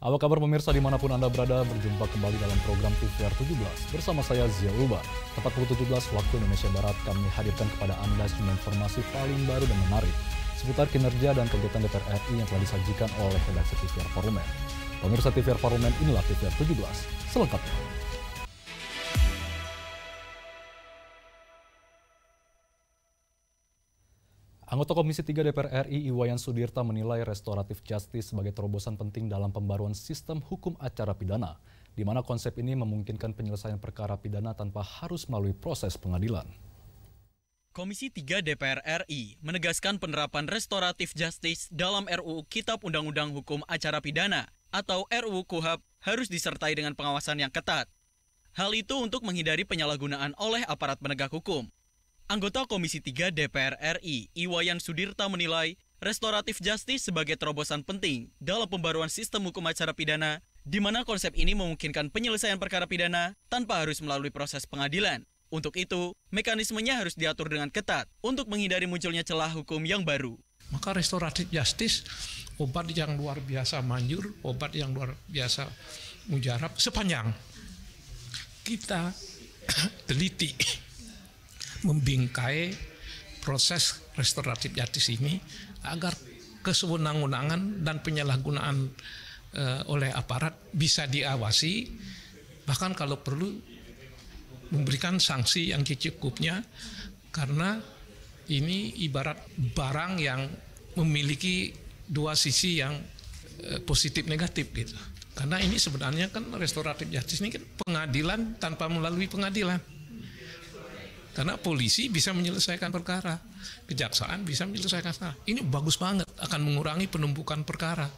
Apa kabar pemirsa dimanapun Anda berada, berjumpa kembali dalam program TVR 17 bersama saya Zia Ulba. Tepat pukul 17 waktu Indonesia Barat, kami hadirkan kepada Anda sejumlah informasi paling baru dan menarik seputar kinerja dan kegiatan DPR RI yang telah disajikan oleh redaksi TVR Parlemen. Pemirsa TVR Parlemen, inilah TVR 17 selengkapnya. Anggota Komisi 3 DPR RI Iwayan Sudirta menilai restoratif justice sebagai terobosan penting dalam pembaruan sistem hukum acara pidana, di mana konsep ini memungkinkan penyelesaian perkara pidana tanpa harus melalui proses pengadilan. Komisi 3 DPR RI menegaskan penerapan restoratif justice dalam RUU Kitab Undang-Undang Hukum Acara Pidana atau RUU KUHAP harus disertai dengan pengawasan yang ketat. Hal itu untuk menghindari penyalahgunaan oleh aparat penegak hukum. Anggota Komisi 3 DPR RI, Iwayan Sudirta menilai restoratif justice sebagai terobosan penting dalam pembaruan sistem hukum acara pidana, di mana konsep ini memungkinkan penyelesaian perkara pidana tanpa harus melalui proses pengadilan. Untuk itu, mekanismenya harus diatur dengan ketat untuk menghindari munculnya celah hukum yang baru. Maka restoratif justice, obat yang luar biasa manjur, obat yang luar biasa mujarab, sepanjang kita teliti membingkai proses restoratif justice ini agar kesewenang-wenangan dan penyalahgunaan oleh aparat bisa diawasi, bahkan kalau perlu memberikan sanksi yang secukupnya, karena ini ibarat barang yang memiliki dua sisi yang positif negatif gitu. Karena ini sebenarnya kan restoratif justice ini kan pengadilan tanpa melalui pengadilan. Karena polisi bisa menyelesaikan perkara, kejaksaan bisa menyelesaikan perkara. Ini bagus banget, akan mengurangi penumpukan perkara.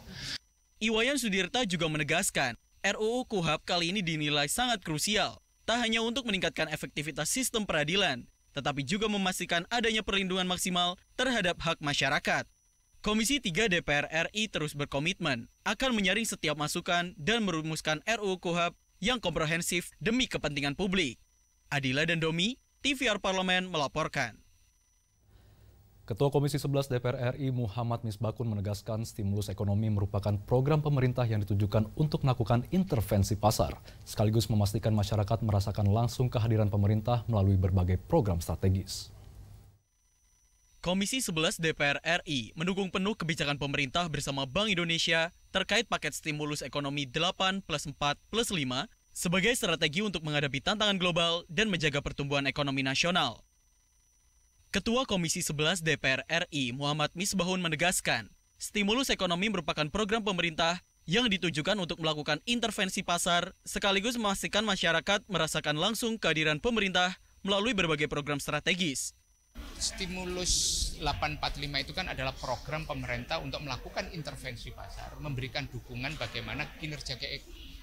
Iwayan Sudirta juga menegaskan, RUU KUHAP kali ini dinilai sangat krusial, tak hanya untuk meningkatkan efektivitas sistem peradilan, tetapi juga memastikan adanya perlindungan maksimal terhadap hak masyarakat. Komisi 3 DPR RI terus berkomitmen akan menyaring setiap masukan dan merumuskan RUU KUHAP yang komprehensif demi kepentingan publik. Adila dan Domi, TVR Parlemen melaporkan. Ketua Komisi 11 DPR RI Muhammad Misbakun menegaskan stimulus ekonomi merupakan program pemerintah yang ditujukan untuk melakukan intervensi pasar, sekaligus memastikan masyarakat merasakan langsung kehadiran pemerintah melalui berbagai program strategis. Komisi 11 DPR RI mendukung penuh kebijakan pemerintah bersama Bank Indonesia terkait paket stimulus ekonomi 8+4+5 sebagai strategi untuk menghadapi tantangan global dan menjaga pertumbuhan ekonomi nasional. Ketua Komisi 11 DPR RI Muhammad Misbahun menegaskan, stimulus ekonomi merupakan program pemerintah yang ditujukan untuk melakukan intervensi pasar sekaligus memastikan masyarakat merasakan langsung kehadiran pemerintah melalui berbagai program strategis. Stimulus 845 itu kan adalah program pemerintah untuk melakukan intervensi pasar, memberikan dukungan bagaimana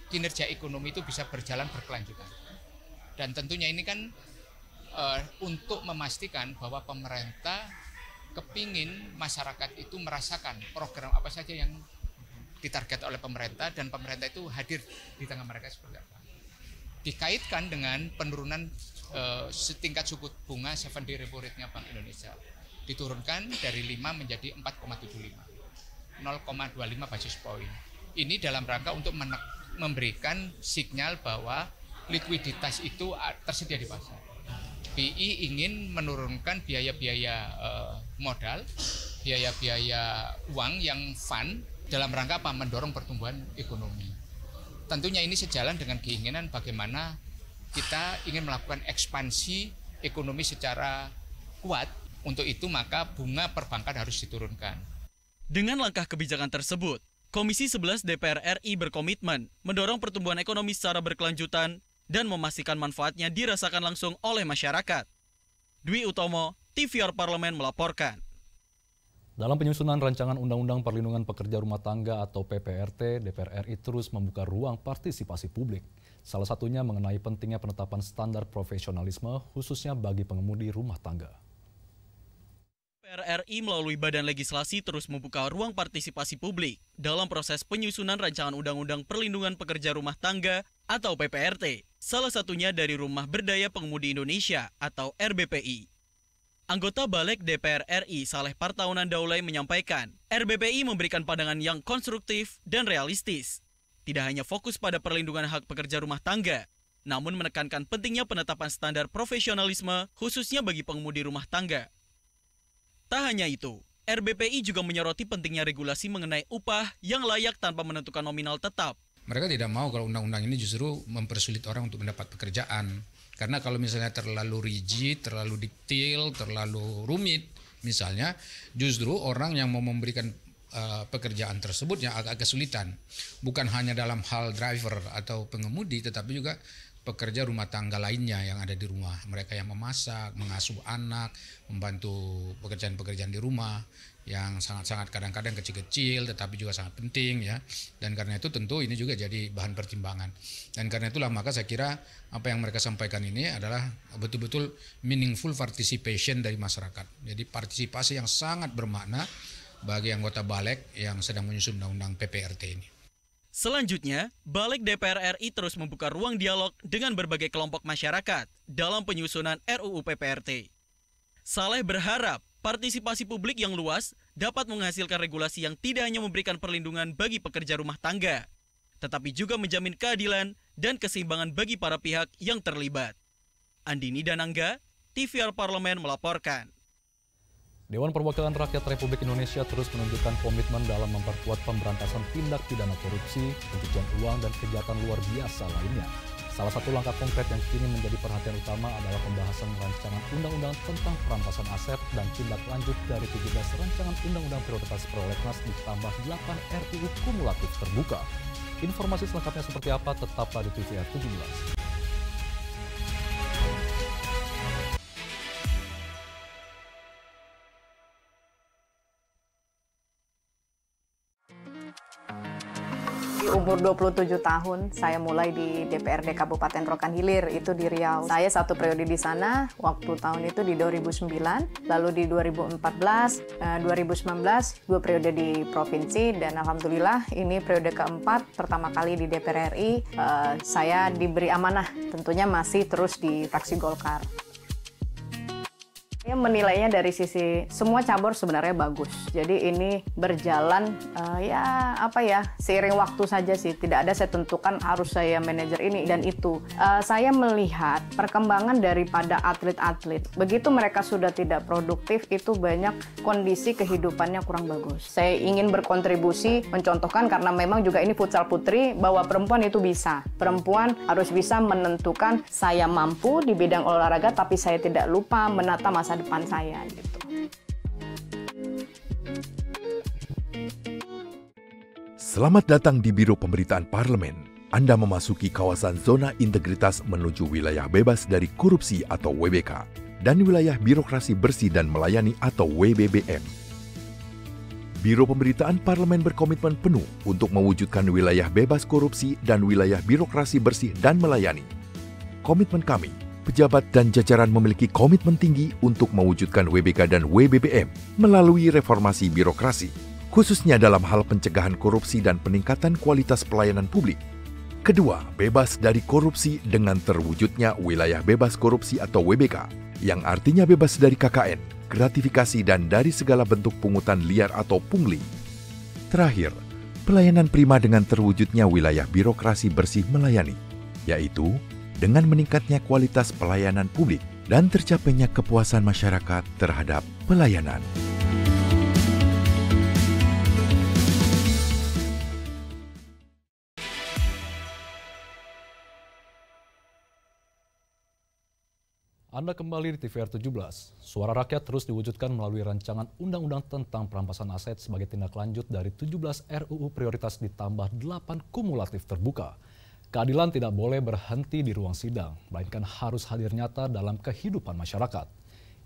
kinerja ekonomi itu bisa berjalan berkelanjutan. Dan tentunya ini kan untuk memastikan bahwa pemerintah kepingin masyarakat itu merasakan program apa saja yang ditarget oleh pemerintah dan pemerintah itu hadir di tengah mereka seperti apa. Dikaitkan dengan penurunan setingkat suku bunga 7-day repo rate-nya Bank Indonesia. Diturunkan dari 5 menjadi 4,75. 0,25 basis point. Ini dalam rangka untuk memberikan sinyal bahwa likuiditas itu tersedia di pasar. BI ingin menurunkan biaya-biaya modal, biaya-biaya uang yang fun dalam rangka apa? Mendorong pertumbuhan ekonomi. Tentunya ini sejalan dengan keinginan bagaimana kita ingin melakukan ekspansi ekonomi secara kuat. Untuk itu maka bunga perbankan harus diturunkan. Dengan langkah kebijakan tersebut, Komisi 11 DPR RI berkomitmen mendorong pertumbuhan ekonomi secara berkelanjutan dan memastikan manfaatnya dirasakan langsung oleh masyarakat. Dwi Utomo, TVR Parlemen melaporkan. Dalam penyusunan rancangan Undang-Undang Perlindungan Pekerja Rumah Tangga atau PPRT, DPR RI terus membuka ruang partisipasi publik. Salah satunya mengenai pentingnya penetapan standar profesionalisme khususnya bagi pengemudi rumah tangga. DPR RI melalui Badan Legislasi terus membuka ruang partisipasi publik dalam proses penyusunan rancangan Undang-Undang Perlindungan Pekerja Rumah Tangga atau PPRT, salah satunya dari Rumah Berdaya Pengemudi Indonesia atau RBPI. Anggota Balik DPR RI Saleh Partaunan Daulay menyampaikan, RBPI memberikan pandangan yang konstruktif dan realistis. tidak hanya fokus pada perlindungan hak pekerja rumah tangga, namun menekankan pentingnya penetapan standar profesionalisme khususnya bagi pengemudi rumah tangga. Tak hanya itu, RBPI juga menyoroti pentingnya regulasi mengenai upah yang layak tanpa menentukan nominal tetap. Mereka tidak mau kalau undang-undang ini justru mempersulit orang untuk mendapat pekerjaan. Karena kalau misalnya terlalu rigid, terlalu detail, terlalu rumit, misalnya justru orang yang mau memberikan pekerjaan tersebut yang agak kesulitan. Bukan hanya dalam hal driver atau pengemudi, tetapi juga pekerja rumah tangga lainnya yang ada di rumah. Mereka yang memasak, mengasuh anak, membantu pekerjaan-pekerjaan di rumah yang sangat-sangat kadang-kadang kecil-kecil tetapi juga sangat penting ya. Dan karena itu tentu ini juga jadi bahan pertimbangan. Dan karena itulah maka saya kira apa yang mereka sampaikan ini adalah betul-betul meaningful participation dari masyarakat. Jadi partisipasi yang sangat bermakna bagi anggota Balik yang sedang menyusun undang-undang PPRT ini. Selanjutnya, Balik DPR RI terus membuka ruang dialog dengan berbagai kelompok masyarakat dalam penyusunan RUU PPRT. Saleh berharap partisipasi publik yang luas dapat menghasilkan regulasi yang tidak hanya memberikan perlindungan bagi pekerja rumah tangga, tetapi juga menjamin keadilan dan keseimbangan bagi para pihak yang terlibat. Andini Danangga, TVR Parlemen melaporkan. Dewan Perwakilan Rakyat Republik Indonesia terus menunjukkan komitmen dalam memperkuat pemberantasan tindak pidana korupsi, pencucian uang, dan kejahatan luar biasa lainnya. Salah satu langkah konkret yang kini menjadi perhatian utama adalah pembahasan rancangan undang-undang tentang perampasan aset dan tindak lanjut dari 17 rancangan undang-undang prioritas prolegnas ditambah 8 RUU kumulatif terbuka. Informasi selengkapnya seperti apa tetaplah di TVR 17. Umur 27 tahun, saya mulai di DPRD Kabupaten Rokan Hilir, itu di Riau. Saya satu periode di sana, waktu tahun itu di 2009, lalu di 2014, 2019, 2 periode di provinsi, dan alhamdulillah ini periode keempat, pertama kali di DPR RI, saya diberi amanah, tentunya masih terus di fraksi Golkar. Saya menilainya dari sisi semua cabur sebenarnya bagus. Jadi ini berjalan seiring waktu saja sih. Tidak ada saya tentukan harus saya manajer ini dan itu. Saya melihat perkembangan daripada atlet-atlet. Begitu mereka sudah tidak produktif, itu banyak kondisi kehidupannya kurang bagus. Saya ingin berkontribusi, mencontohkan karena memang juga ini futsal putri, bahwa perempuan itu bisa. Perempuan harus bisa menentukan saya mampu di bidang olahraga, tapi saya tidak lupa menata masa depan saya gitu. Selamat datang di Biro Pemberitaan Parlemen. Anda memasuki kawasan zona integritas menuju wilayah bebas dari korupsi atau WBK dan wilayah birokrasi bersih dan melayani atau WBBM. Biro Pemberitaan Parlemen berkomitmen penuh untuk mewujudkan wilayah bebas korupsi dan wilayah birokrasi bersih dan melayani. Komitmen kami, pejabat dan jajaran memiliki komitmen tinggi untuk mewujudkan WBK dan WBBM melalui reformasi birokrasi, khususnya dalam hal pencegahan korupsi dan peningkatan kualitas pelayanan publik. Kedua, bebas dari korupsi dengan terwujudnya wilayah bebas korupsi atau WBK, yang artinya bebas dari KKN, gratifikasi dan dari segala bentuk pungutan liar atau pungli. Terakhir, pelayanan prima dengan terwujudnya wilayah birokrasi bersih melayani, yaitu dengan meningkatnya kualitas pelayanan publik dan tercapainya kepuasan masyarakat terhadap pelayanan. Anda kembali di TVR 17. Suara rakyat terus diwujudkan melalui rancangan undang-undang tentang perampasan aset sebagai tindak lanjut dari 17 RUU prioritas ditambah 8 kumulatif terbuka. Keadilan tidak boleh berhenti di ruang sidang, melainkan harus hadir nyata dalam kehidupan masyarakat.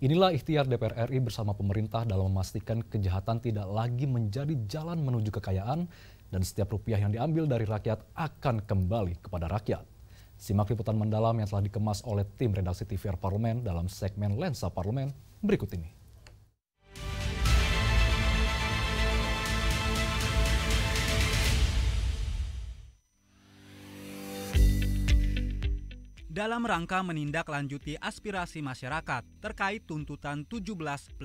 Inilah ikhtiar DPR RI bersama pemerintah dalam memastikan kejahatan tidak lagi menjadi jalan menuju kekayaan dan setiap rupiah yang diambil dari rakyat akan kembali kepada rakyat. Simak liputan mendalam yang telah dikemas oleh tim redaksi TVR Parlemen dalam segmen Lensa Parlemen berikut ini. Dalam rangka menindaklanjuti aspirasi masyarakat terkait tuntutan 17+8,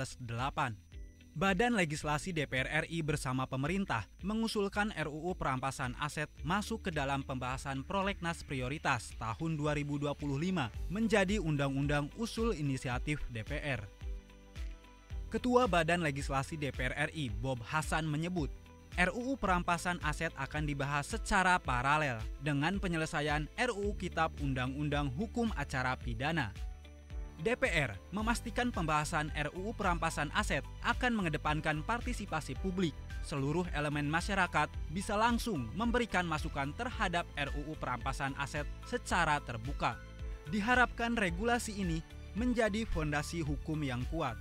Badan Legislasi DPR RI bersama pemerintah mengusulkan RUU Perampasan Aset masuk ke dalam pembahasan Prolegnas Prioritas tahun 2025 menjadi Undang-Undang Usul Inisiatif DPR. Ketua Badan Legislasi DPR RI, Bob Hasan, menyebut RUU Perampasan Aset akan dibahas secara paralel dengan penyelesaian RUU Kitab Undang-Undang Hukum Acara Pidana. DPR memastikan pembahasan RUU Perampasan Aset akan mengedepankan partisipasi publik. Seluruh elemen masyarakat bisa langsung memberikan masukan terhadap RUU Perampasan Aset secara terbuka. Diharapkan regulasi ini menjadi fondasi hukum yang kuat.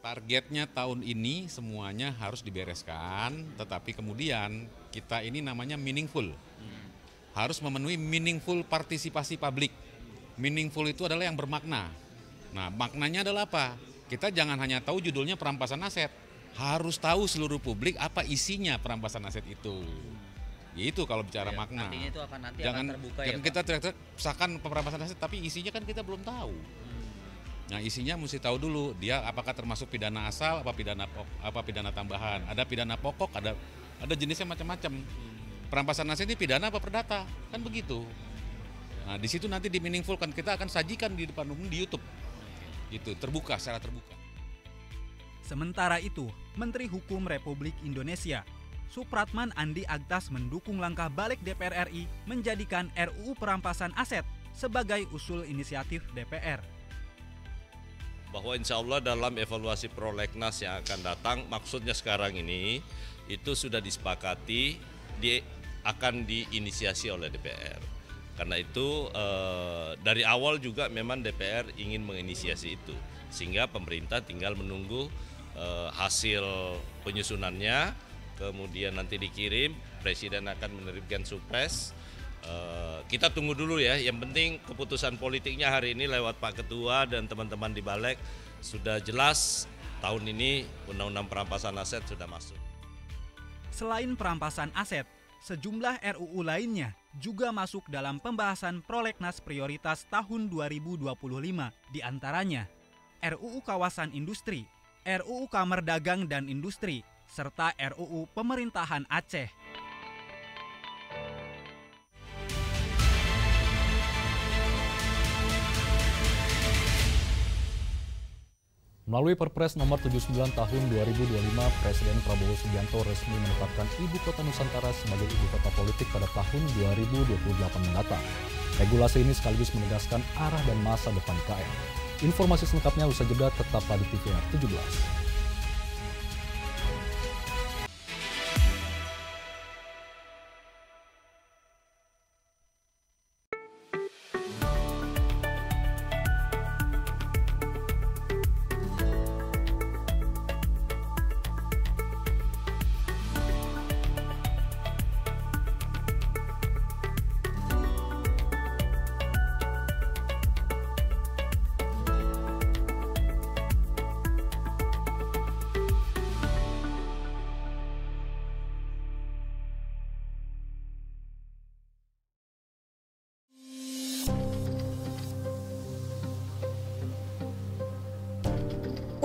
Targetnya tahun ini semuanya harus dibereskan, tetapi kemudian kita ini namanya meaningful. Harus memenuhi meaningful partisipasi publik. Meaningful itu adalah yang bermakna. Nah, maknanya adalah apa? Kita jangan hanya tahu judulnya perampasan aset. Harus tahu seluruh publik apa isinya perampasan aset itu. Itu kalau bicara makna. Artinya itu akan nanti jangan, akan terbuka jangan ya, kita teriak-teriak misalkan perampasan aset tapi isinya kan kita belum tahu. Nah, isinya mesti tahu dulu dia apakah termasuk pidana asal, apa pidana tambahan, ada pidana pokok, ada jenisnya macam-macam. Perampasan aset ini pidana apa perdata? Kan begitu. Nah, di situ nanti di meaningful kan kita akan sajikan di depan umum di YouTube. Itu terbuka, secara terbuka. Sementara itu, Menteri Hukum Republik Indonesia, Supratman Andi Aktas mendukung langkah balik DPR RI menjadikan RUU Perampasan Aset sebagai usul inisiatif DPR. Bahwa insya Allah dalam evaluasi prolegnas yang akan datang, maksudnya sekarang ini itu sudah disepakati akan diinisiasi oleh DPR. Karena itu dari awal juga memang DPR ingin menginisiasi itu, sehingga pemerintah tinggal menunggu hasil penyusunannya, kemudian nanti dikirim, Presiden akan menerbitkan supres. Kita tunggu dulu ya, yang penting keputusan politiknya hari ini lewat Pak Ketua dan teman-teman di Balik sudah jelas tahun ini Undang-Undang Perampasan Aset sudah masuk. Selain perampasan aset, sejumlah RUU lainnya juga masuk dalam pembahasan Prolegnas Prioritas tahun 2025, diantaranya RUU Kawasan Industri, RUU Kamar Dagang dan Industri, serta RUU Pemerintahan Aceh. Melalui Perpres nomor 79 tahun 2025, Presiden Prabowo Subianto resmi menetapkan Ibu Kota Nusantara sebagai Ibu Kota Politik pada tahun 2028 mendatang. Regulasi ini sekaligus menegaskan arah dan masa depan IKN. Informasi selengkapnya usai jeda, tetaplah di TVR 17.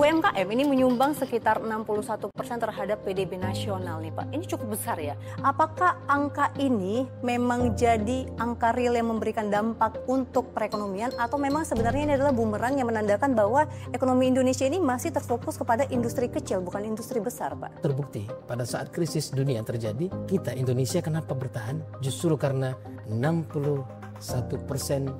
UMKM ini menyumbang sekitar 61% terhadap PDB nasional nih Pak. Ini cukup besar ya. Apakah angka ini memang jadi angka real yang memberikan dampak untuk perekonomian atau memang sebenarnya ini adalah bumerang yang menandakan bahwa ekonomi Indonesia ini masih terfokus kepada industri kecil bukan industri besar Pak? Terbukti pada saat krisis dunia terjadi, kita Indonesia kenapa bertahan? Justru karena 61%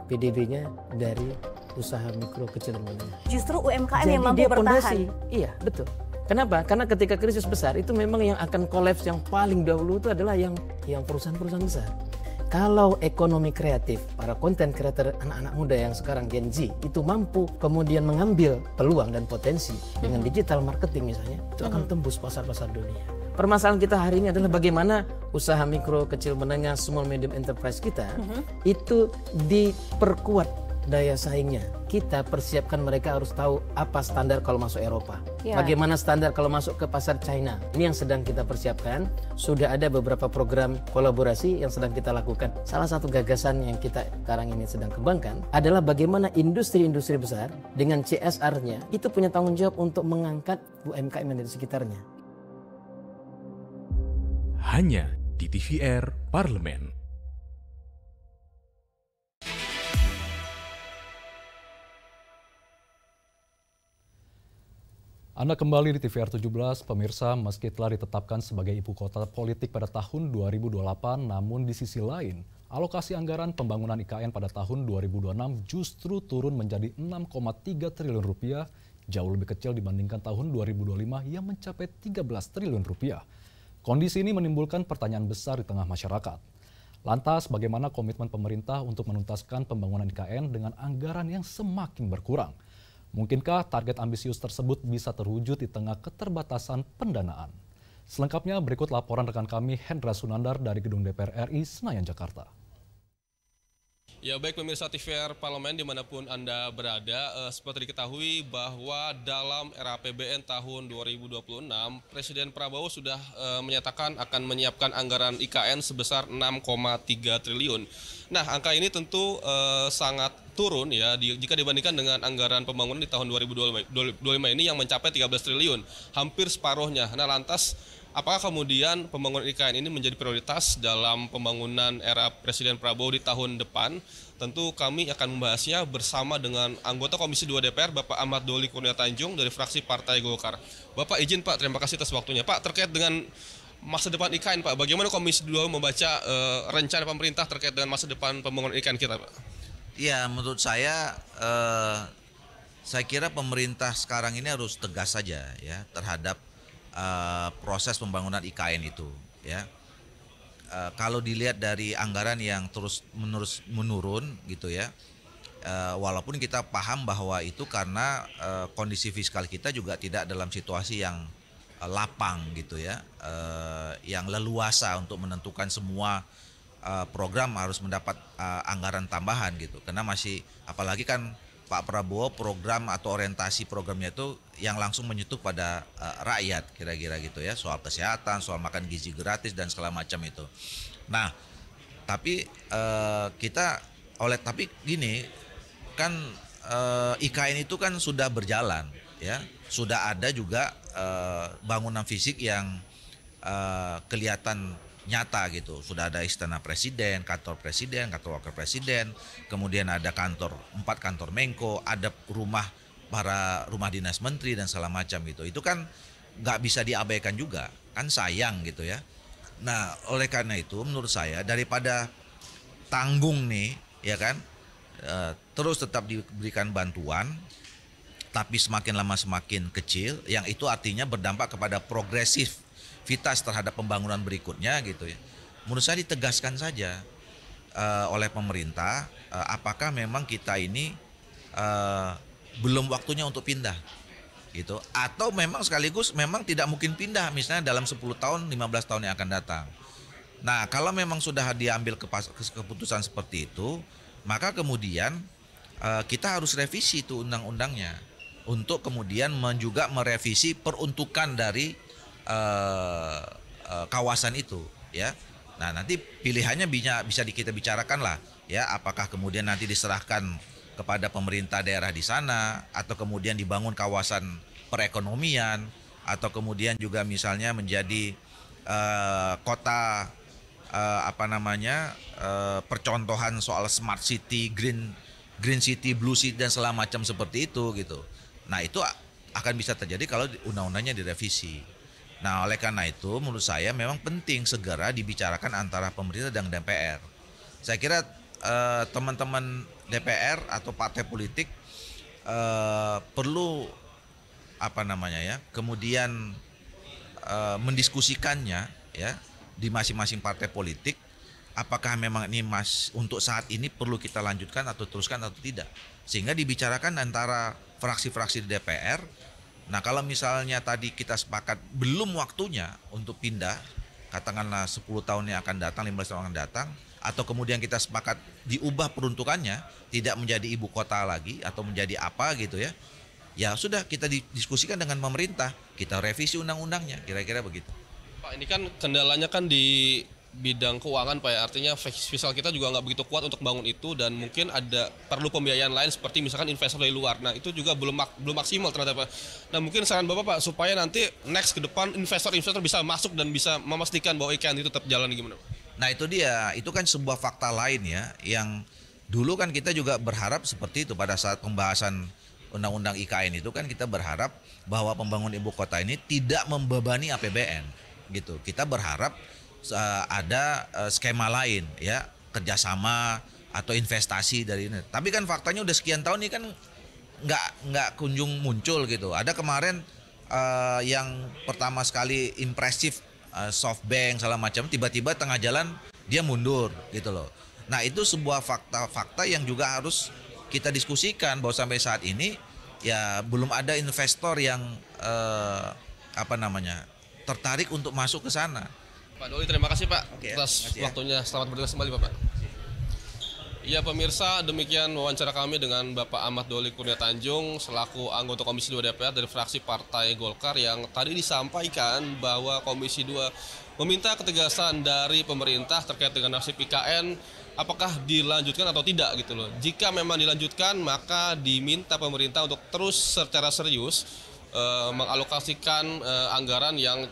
PDB-nya dari usaha mikro kecil dan menengah. Justru UMKM jadi yang mampu bertahan. Iya, betul. Kenapa? Karena ketika krisis besar itu memang yang akan kolaps yang paling dahulu itu adalah yang perusahaan-perusahaan besar. Kalau ekonomi kreatif, para konten creator anak-anak muda yang sekarang Gen Z itu mampu kemudian mengambil peluang dan potensi dengan digital marketing misalnya, itu akan tembus pasar-pasar dunia. Permasalahan kita hari ini adalah bagaimana usaha mikro, kecil, menengah, small medium enterprise kita itu diperkuat daya saingnya. Kita persiapkan mereka harus tahu apa standar kalau masuk Eropa. Ya. Bagaimana standar kalau masuk ke pasar China. Ini yang sedang kita persiapkan. Sudah ada beberapa program kolaborasi yang sedang kita lakukan. Salah satu gagasan yang kita sekarang ini sedang kembangkan adalah bagaimana industri-industri besar dengan CSR-nya itu punya tanggung jawab untuk mengangkat UMKM yang di sekitarnya. Hanya di TVR Parlemen. Anda kembali di TVR 17, pemirsa, meski telah ditetapkan sebagai ibu kota politik pada tahun 2028, namun di sisi lain, alokasi anggaran pembangunan IKN pada tahun 2026 justru turun menjadi 6,3 triliun rupiah, jauh lebih kecil dibandingkan tahun 2025 yang mencapai 13 triliun rupiah. Kondisi ini menimbulkan pertanyaan besar di tengah masyarakat. Lantas, bagaimana komitmen pemerintah untuk menuntaskan pembangunan IKN dengan anggaran yang semakin berkurang? Mungkinkah target ambisius tersebut bisa terwujud di tengah keterbatasan pendanaan? Selengkapnya berikut laporan rekan kami Hendra Sunandar dari Gedung DPR RI Senayan, Jakarta. Ya baik pemirsa TVR Parlemen dimanapun Anda berada, seperti diketahui bahwa dalam era APBN tahun 2026, Presiden Prabowo sudah menyatakan akan menyiapkan anggaran IKN sebesar 6,3 triliun. Nah, angka ini tentu sangat turun ya jika dibandingkan dengan anggaran pembangunan di tahun 2025 ini yang mencapai 13 triliun, hampir separuhnya. Nah, lantas apakah kemudian pembangunan IKN ini menjadi prioritas dalam pembangunan era Presiden Prabowo di tahun depan? Tentu kami akan membahasnya bersama dengan anggota Komisi 2 DPR, Bapak Ahmad Doli Kurnia Tanjung dari fraksi Partai Golkar. Bapak izin Pak, terima kasih atas waktunya. Pak, terkait dengan masa depan IKN Pak, bagaimana Komisi 2 membaca rencana pemerintah terkait dengan masa depan pembangunan IKN kita Pak? Ya, menurut saya kira pemerintah sekarang ini harus tegas saja ya terhadap proses pembangunan IKN itu ya. Kalau dilihat dari anggaran yang terus menurun gitu ya, walaupun kita paham bahwa itu karena kondisi fiskal kita juga tidak dalam situasi yang lapang gitu ya, yang leluasa untuk menentukan semua program harus mendapat anggaran tambahan gitu, karena masih apalagi kan Pak Prabowo program atau orientasi programnya itu yang langsung menyentuh pada rakyat kira-kira gitu ya, soal kesehatan, soal makan gizi gratis dan segala macam itu. Nah, tapi tapi gini kan IKN itu kan sudah berjalan ya, sudah ada juga bangunan fisik yang kelihatan nyata gitu. Sudah ada istana presiden, kantor wakil presiden, kemudian ada 4 kantor Menko, ada rumah dinas menteri dan segala macam gitu. Itu kan nggak bisa diabaikan juga, kan sayang gitu ya. Nah, oleh karena itu menurut saya daripada tanggung nih ya kan, terus tetap diberikan bantuan tapi semakin lama semakin kecil, yang itu artinya berdampak kepada progresivitas terhadap pembangunan berikutnya gitu ya. Menurut saya ditegaskan saja oleh pemerintah apakah memang kita ini belum waktunya untuk pindah gitu, atau memang sekaligus memang tidak mungkin pindah misalnya dalam 10 tahun 15 tahun yang akan datang. Nah, kalau memang sudah diambil keputusan seperti itu, maka kemudian kita harus revisi itu undang-undangnya untuk kemudian juga merevisi peruntukan dari kawasan itu ya. Nah, nanti pilihannya bisa kita bicarakan lah ya, apakah kemudian nanti diserahkan kepada pemerintah daerah di sana, atau kemudian dibangun kawasan perekonomian, atau kemudian juga misalnya menjadi kota percontohan soal smart city, green city, blue city dan segala macam seperti itu gitu. Nah, itu akan bisa terjadi kalau undang-undangnya direvisi. Nah, oleh karena itu menurut saya memang penting segera dibicarakan antara pemerintah dan DPR. Saya kira teman-teman DPR atau partai politik perlu kemudian mendiskusikannya ya di masing-masing partai politik, apakah memang ini untuk saat ini perlu kita lanjutkan atau teruskan atau tidak, sehingga dibicarakan antara fraksi-fraksi di DPR. Nah, kalau misalnya tadi kita sepakat belum waktunya untuk pindah, katakanlah 10 tahun yang akan datang, 15 tahun yang akan datang, atau kemudian kita sepakat diubah peruntukannya, tidak menjadi ibu kota lagi atau menjadi apa gitu ya, ya sudah kita diskusikan dengan pemerintah, kita revisi undang-undangnya, kira-kira begitu. Pak, ini kan kendalanya kan di bidang keuangan Pak ya, artinya fiskal kita juga nggak begitu kuat untuk bangun itu dan mungkin ada perlu pembiayaan lain seperti misalkan investor dari luar. Nah itu juga belum maksimal ternyata Pak. Nah mungkin saran Bapak Pak supaya nanti next ke depan investor-investor bisa masuk dan bisa memastikan bahwa IKN itu tetap jalan gimana Pak? Nah itu dia, itu kan sebuah fakta lain ya, yang dulu kan kita juga berharap seperti itu pada saat pembahasan Undang-Undang IKN itu kan kita berharap bahwa pembangunan ibu kota ini tidak membebani APBN gitu. Kita berharap ada skema lain ya, kerjasama atau investasi dari ini. Tapi kan faktanya udah sekian tahun ini kan nggak kunjung muncul gitu. Ada kemarin yang pertama sekali impresif SoftBank segala macam, tiba-tiba tengah jalan dia mundur gitu loh. Nah itu sebuah fakta-fakta yang juga harus kita diskusikan bahwa sampai saat ini ya belum ada investor yang tertarik untuk masuk ke sana. Pak Doli, terima kasih Pak atas waktunya. Selamat bertugas kembali Bapak. Ya pemirsa, demikian wawancara kami dengan Bapak Ahmad Doli Kurnia Tanjung selaku anggota Komisi 2 DPR dari fraksi Partai Golkar yang tadi disampaikan bahwa Komisi 2 meminta ketegasan dari pemerintah terkait dengan nasib IKN, apakah dilanjutkan atau tidak gitu loh. Jika memang dilanjutkan, maka diminta pemerintah untuk terus secara serius mengalokasikan anggaran yang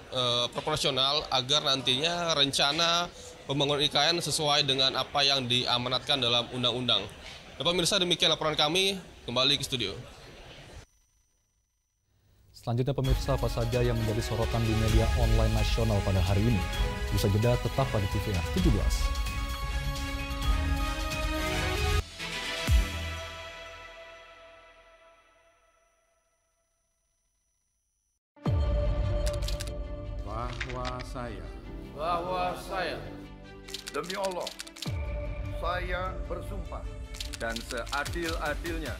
proporsional agar nantinya rencana pembangunan IKN sesuai dengan apa yang diamanatkan dalam undang-undang. Bapak pemirsa, demikian laporan kami, kembali ke studio. Selanjutnya pemirsa, apa saja yang menjadi sorotan di media online nasional pada hari ini? Bisa jeda tetap pada TVR 17. Bahwa saya demi Allah, saya bersumpah dan seadil-adilnya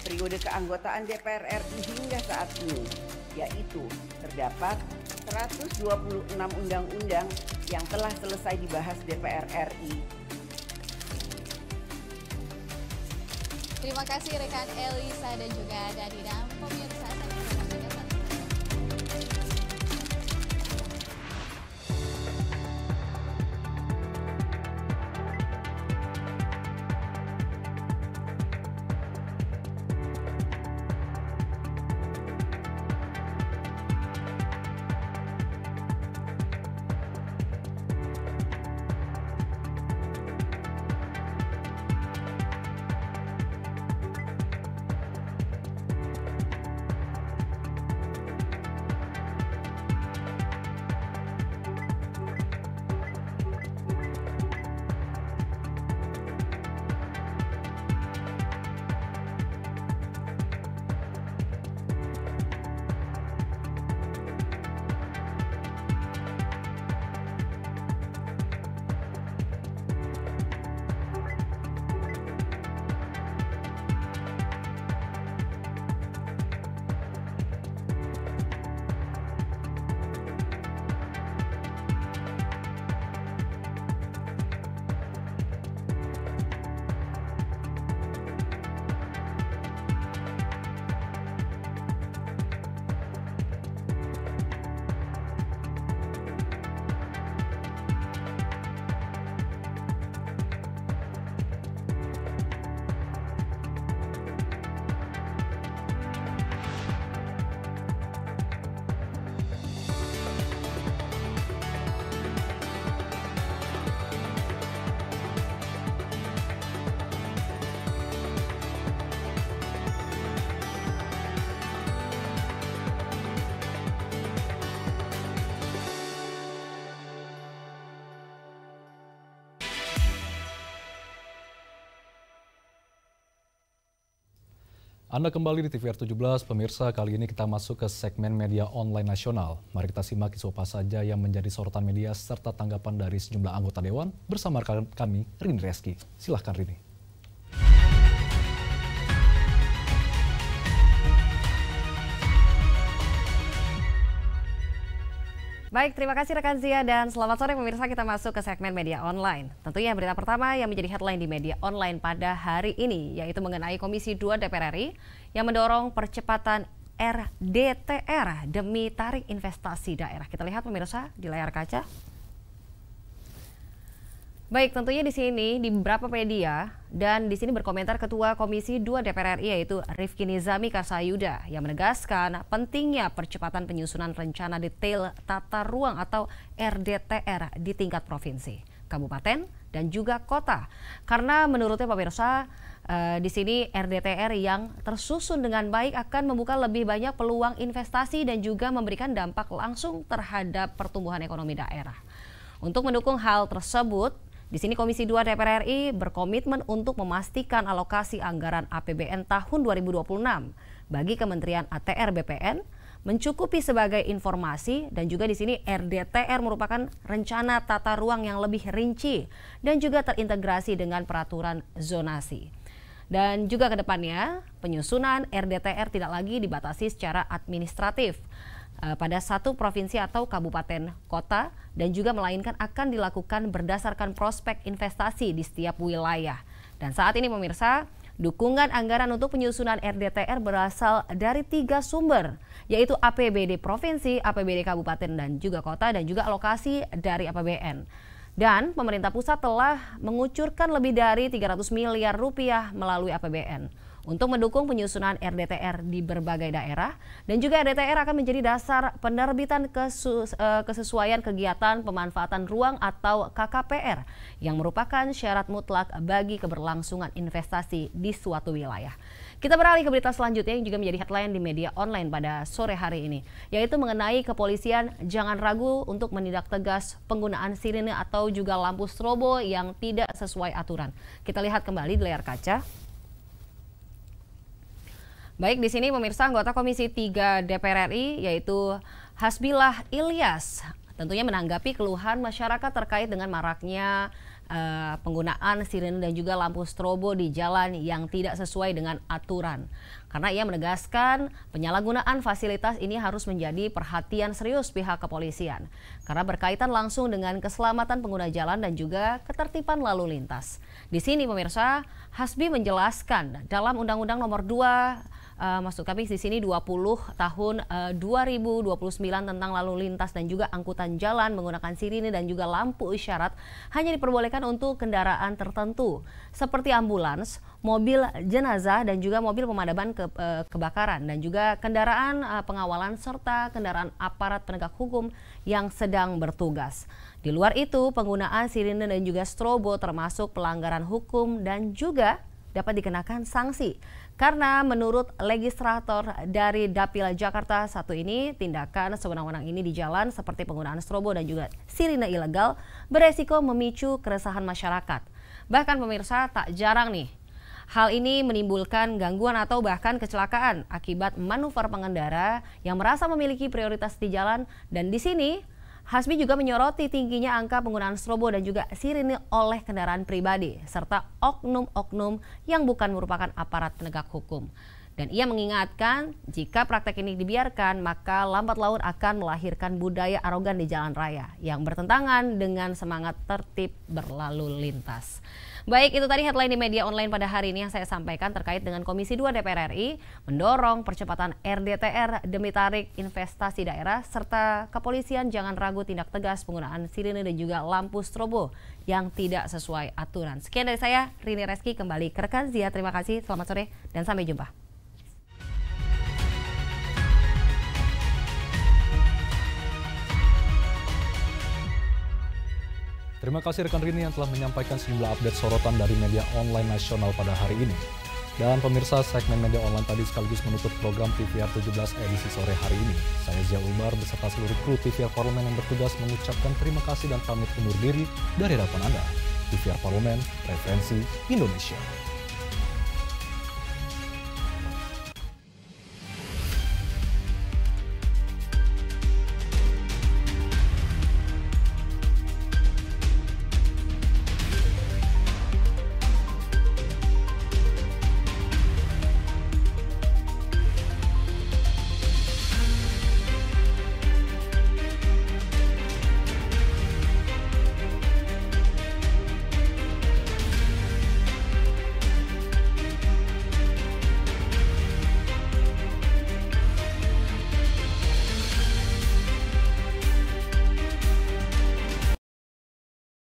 periode keanggotaan DPR RI hingga saat ini, yaitu terdapat 126 undang-undang yang telah selesai dibahas DPR RI. Terima kasih rekan Elisa dan juga Dadina. Pemirsa, Anda kembali di TVR 17, pemirsa. Kali ini kita masuk ke segmen media online nasional. Mari kita simak isu apa saja yang menjadi sorotan media serta tanggapan dari sejumlah anggota Dewan bersama kami, Rini Reski. Silahkan Rini. Baik, terima kasih rekan Zia dan selamat sore pemirsa, kita masuk ke segmen media online. Tentunya berita pertama yang menjadi headline di media online pada hari ini yaitu mengenai Komisi 2 DPR RI yang mendorong percepatan RDTR demi tarik investasi daerah. Kita lihat pemirsa di layar kaca. Baik, tentunya di sini di beberapa media dan di sini berkomentar Ketua Komisi 2 DPR RI yaitu Rifki Nizami Karsayuda yang menegaskan pentingnya percepatan penyusunan rencana detail tata ruang atau RDTR di tingkat provinsi, kabupaten dan juga kota. Karena menurutnya pemirsa di sini RDTR yang tersusun dengan baik akan membuka lebih banyak peluang investasi dan juga memberikan dampak langsung terhadap pertumbuhan ekonomi daerah. Untuk mendukung hal tersebut, di sini Komisi 2 DPR RI berkomitmen untuk memastikan alokasi anggaran APBN tahun 2026 bagi Kementerian ATR BPN mencukupi sebagai informasi dan juga di sini RDTR merupakan rencana tata ruang yang lebih rinci dan juga terintegrasi dengan peraturan zonasi. Dan juga ke depannya penyusunan RDTR tidak lagi dibatasi secara administratif pada satu provinsi atau kabupaten kota dan juga melainkan akan dilakukan berdasarkan prospek investasi di setiap wilayah. Dan saat ini pemirsa, dukungan anggaran untuk penyusunan RDTR berasal dari 3 sumber, yaitu APBD provinsi, APBD kabupaten dan juga kota dan juga alokasi dari APBN. Dan pemerintah pusat telah mengucurkan lebih dari 300 miliar rupiah melalui APBN untuk mendukung penyusunan RDTR di berbagai daerah dan juga RDTR akan menjadi dasar penerbitan kesesuaian kegiatan pemanfaatan ruang atau KKPR yang merupakan syarat mutlak bagi keberlangsungan investasi di suatu wilayah. Kita beralih ke berita selanjutnya yang juga menjadi headline di media online pada sore hari ini, yaitu mengenai kepolisian jangan ragu untuk menindak tegas penggunaan sirine atau juga lampu strobo yang tidak sesuai aturan. Kita lihat kembali di layar kaca. Baik, di sini pemirsa anggota Komisi 3 DPR RI yaitu Hasbillah Ilyas tentunya menanggapi keluhan masyarakat terkait dengan maraknya penggunaan sirine dan juga lampu strobo di jalan yang tidak sesuai dengan aturan. Karena ia menegaskan penyalahgunaan fasilitas ini harus menjadi perhatian serius pihak kepolisian karena berkaitan langsung dengan keselamatan pengguna jalan dan juga ketertiban lalu lintas. Di sini pemirsa, Hasbi menjelaskan dalam Undang-Undang Nomor 2 maksud kami di sini 20 tahun 2029 tentang lalu lintas dan juga angkutan jalan menggunakan sirine dan juga lampu isyarat hanya diperbolehkan untuk kendaraan tertentu seperti ambulans, mobil jenazah dan juga mobil pemadaman kebakaran dan juga kendaraan pengawalan serta kendaraan aparat penegak hukum yang sedang bertugas. Di luar itu, penggunaan sirine dan juga strobo termasuk pelanggaran hukum dan juga dapat dikenakan sanksi. Karena menurut legislator dari Dapil Jakarta 1 ini, tindakan sewenang-wenang ini di jalan seperti penggunaan strobo dan juga sirine ilegal beresiko memicu keresahan masyarakat. Bahkan pemirsa, tak jarang nih hal ini menimbulkan gangguan atau bahkan kecelakaan akibat manuver pengendara yang merasa memiliki prioritas di jalan. Dan di sini Hasbi juga menyoroti tingginya angka penggunaan strobo dan juga sirine oleh kendaraan pribadi serta oknum-oknum yang bukan merupakan aparat penegak hukum. Dan ia mengingatkan jika praktek ini dibiarkan maka lambat laun akan melahirkan budaya arogan di jalan raya yang bertentangan dengan semangat tertib berlalu lintas. Baik, itu tadi headline di media online pada hari ini yang saya sampaikan terkait dengan Komisi 2 DPR RI mendorong percepatan RDTR demi tarik investasi daerah serta kepolisian jangan ragu tindak tegas penggunaan sirine dan juga lampu strobo yang tidak sesuai aturan. Sekian dari saya, Rini Reski, kembali ke rekan Zia. Terima kasih, selamat sore dan sampai jumpa. Terima kasih rekan Rini yang telah menyampaikan sejumlah update sorotan dari media online nasional pada hari ini. Dan pemirsa, segmen media online tadi sekaligus menutup program TVR 17 edisi sore hari ini. Saya Zia Ulbar beserta seluruh kru TVR Parlemen yang bertugas mengucapkan terima kasih dan pamit undur diri dari hadapan Anda. TVR Parlemen, referensi Indonesia.